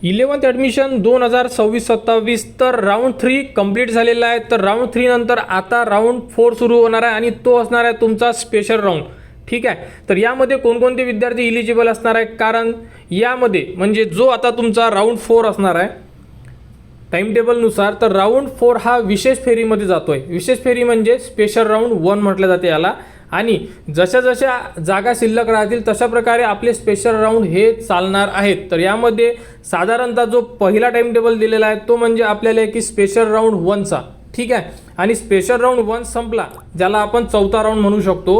11th admission 2026-27 तर round 3 complete झालेला आहे। तर राऊंड 3 नंतर आता राऊंड 4 सुरू होणार आहे आणि तो असणार आहे तुमचा स्पेशल राऊंड। ठीक आहे, तर यामध्ये कोणकोणते विद्यार्थी इलिजिबल असणार आहे, कारण यामध्ये म्हणजे जो आता तुमचा राऊंड 4 असणार आहे टाइम टेबलनुसार, तर राऊंड 4 हा विशेष फेरीमध्ये जातोय। विशेष फेरी म्हणजे स्पेशल राऊंड 1 म्हटलं जाते याला। आणि जशा जशा जागा शिल्लक राहतील तशा प्रकारे आपले स्पेशल राऊंड हे चालणार आहेत। तर यामध्ये साधारणतः जो पहिला टाइम टेबल दिलेला आहे तो म्हणजे आपल्याला की स्पेशल राऊंड 1चा। ठीक आहे, आणि स्पेशल राऊंड 1 संपला, ज्याला आपण चौथा राऊंड म्हणू शकतो।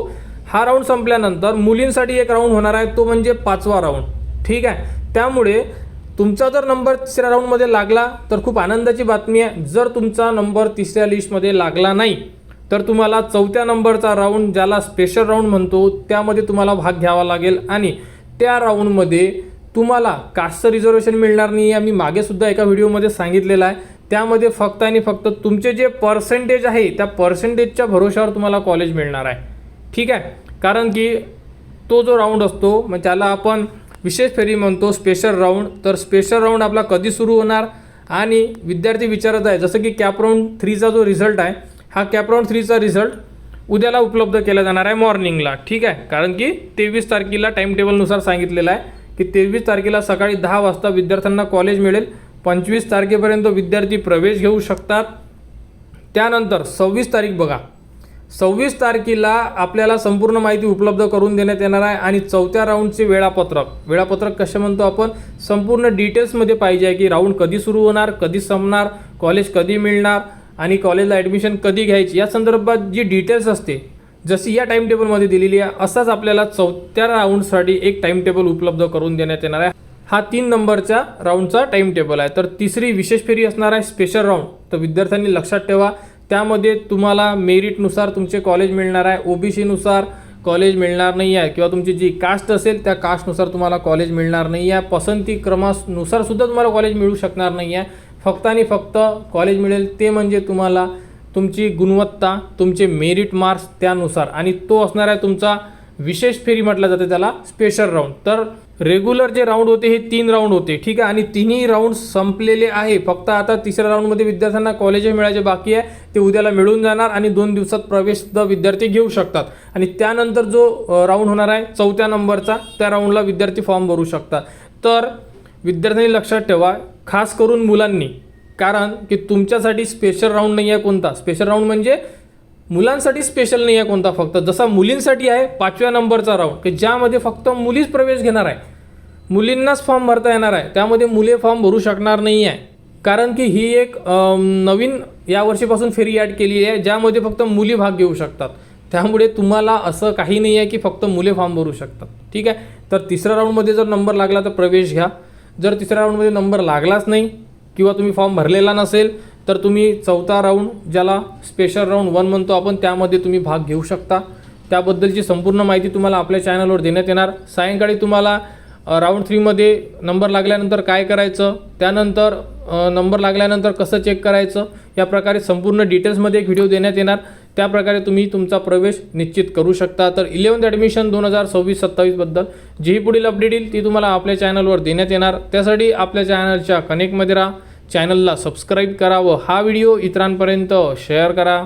हा राऊंड संपल्यानंतर मुलींसाठी एक राऊंड होणार आहे, तो म्हणजे 5वा राऊंड। ठीक आहे, त्यामुळे तुमचा जर नंबर तिसऱ्या राऊंडमध्ये लागला तर खूप आनंदाची बातमी आहे। जर तुमचा नंबर तिसऱ्या लिस्टमध्ये लागला नाही तर तुम्हाला चौथ्या नंबरचा राऊंड, ज्याला स्पेशल राऊंड म्हणतो, त्यामध्ये तुम्हाला भाग घ्यावा लागेल। आणि त्या राऊंडमध्ये तुम्हाला कास्टचं रिझर्वेशन मिळणार नाही आहे। मी मागे सुद्धा एका व्हिडिओमध्ये सांगितलेलं आहे। त्यामध्ये फक्त आणि फक्त तुमचे जे पर्सेंटेज आहे त्या पर्सेंटेजच्या भरोशावर तुम्हाला कॉलेज मिळणार आहे। ठीक आहे, कारण की तो जो राऊंड असतो मग त्याला आपण विशेष फेरी म्हणतो, स्पेशल राऊंड। तर स्पेशल राऊंड आपला कधी सुरू होणार, आणि विद्यार्थी विचारत आहे जसं की कॅप राऊंड 3चा जो रिझल्ट आहे, हा कॅप राऊंड 3चा रिझल्ट उद्याला उपलब्ध केला जाणार आहे मॉर्निंगला। ठीक आहे, कारण की 23 तारखेला टाइम टेबलनुसार सांगितलेलं आहे की 23 तारखेला सकाळी 10 वाजता विद्यार्थ्यांना कॉलेज मिळेल। 25 तारखेपर्यंत विद्यार्थी प्रवेश घेऊ शकतात। त्यानंतर 26 तारीख बघा, 26 तारखेला आपल्याला संपूर्ण माहिती उपलब्ध करून देण्यात येणार आहे। आणि चौथ्या राऊंडचे वेळापत्रक कसे म्हणतो आपण, संपूर्ण डिटेल्समध्ये पाहिजे आहे की राऊंड कधी सुरू होणार, कधी संपणार, कॉलेज कधी मिळणार आणि कॉलेजला ॲडमिशन कधी घ्यायची, या संदर्भात जी डिटेल्स असते जशी या टाइम टेबलमध्ये दिलेली आहे, असाच आपल्याला चौथ्या राऊंडसाठी एक टाइम टेबल उपलब्ध करून देण्यात येणार आहे। हा 3 नंबरच्या राऊंडचा टाइम टेबल आहे। तर तिसरी विशेष फेरी असणार आहे स्पेशल राऊंड। तर विद्यार्थ्यांनी लक्षात ठेवा, त्यामध्ये तुम्हाला मेरिटनुसार तुमचे कॉलेज मिळणार आहे। ओबीसीनुसार कॉलेज मिळणार नाही आहे, किंवा तुमची जी कास्ट असेल त्या कास्टनुसार तुम्हाला कॉलेज मिळणार नाही आहे। पसंती क्रमानुसार सुद्धा तुम्हाला कॉलेज मिळू शकणार नाही आहे। फक्त आणि फक्त कॉलेज मिळेल ते म्हणजे तुम्हाला तुमची गुणवत्ता, तुमचे मेरिट मार्क्स त्यानुसार, आणि तो असणार आहे तुमचा विशेष फेरी म्हटलं जाते त्याला स्पेशल राऊंड। तर रेग्युलर जे राऊंड होते हे 3 राऊंड होते। ठीक आहे, आणि तिन्ही राऊंड संपलेले आहे। फक्त आता तिसऱ्या राऊंडमध्ये विद्यार्थ्यांना कॉलेज मिळायचे बाकी आहे, ते उद्याला मिळून जाणार आणि 2 दिवसात प्रवेश सुद्धा विद्यार्थी घेऊ शकतात। आणि त्यानंतर जो राऊंड होणार आहे चौथ्या नंबरचा, त्या राऊंडला विद्यार्थी फॉर्म भरू शकतात। तर विद्यार्थ्यांनी लक्षात ठेवा, खास करून मुलांनी, कारण की तुमच्यासाठी स्पेशल राऊंड नाही आहे कोणता। स्पेशल राऊंड म्हणजे मुलांसाठी स्पेशल नाही आहे कोणता, फक्त जसा मुलींसाठी आहे 5व्या नंबरचा राऊंड, की ज्यामध्ये फक्त मुलीच प्रवेश घेणार आहे, मुलींनाच फॉर्म भरता येणार आहे। त्यामध्ये मुले फॉर्म भरू शकणार नाही आहे, कारण की ही एक नवीन यावर्षीपासून फेरी ॲड केली आहे, ज्यामध्ये फक्त मुली भाग घेऊ शकतात। त्यामुळे तुम्हाला असं काही नाही आहे की फक्त मुले फॉर्म भरू शकतात। ठीक आहे, तर तिसऱ्या राऊंडमध्ये जर नंबर लागला तर प्रवेश घ्या। जर तिसऱ्या राऊंडमध्ये नंबर लागलाच नाही किंवा तुम्ही फॉर्म भरलेला नसेल तर तुम्ही चौथा राऊंड, ज्याला स्पेशल राऊंड 1 म्हणतो आपण, त्यामध्ये तुम्ही भाग घेऊ शकता। त्याबद्दलची संपूर्ण माहिती तुम्हाला आपल्या चॅनलवर देण्यात येणार। सायंकाळी तुम्हाला राऊंड 3मध्ये नंबर लागल्यानंतर काय करायचं, त्यानंतर नंबर लागल्यानंतर कसं चेक करायचं, या प्रकारे संपूर्ण डिटेल्समध्ये एक व्हिडिओ देण्यात येणार। त्याप्रकारे तुम्ही तुमचा प्रवेश निश्चित करू शकता। तर 11th ॲडमिशन 2026-27 बद्दल जी पुढील अपडेट येईल ती तुम्हाला आपल्या चॅनलवर देण्यात येणार। त्यासाठी आपल्या चॅनलच्या कनेक्टमध्ये राहा, चॅनलला सबस्क्राईब करा व हा व्हिडिओ इतरांपर्यंत शेअर करा।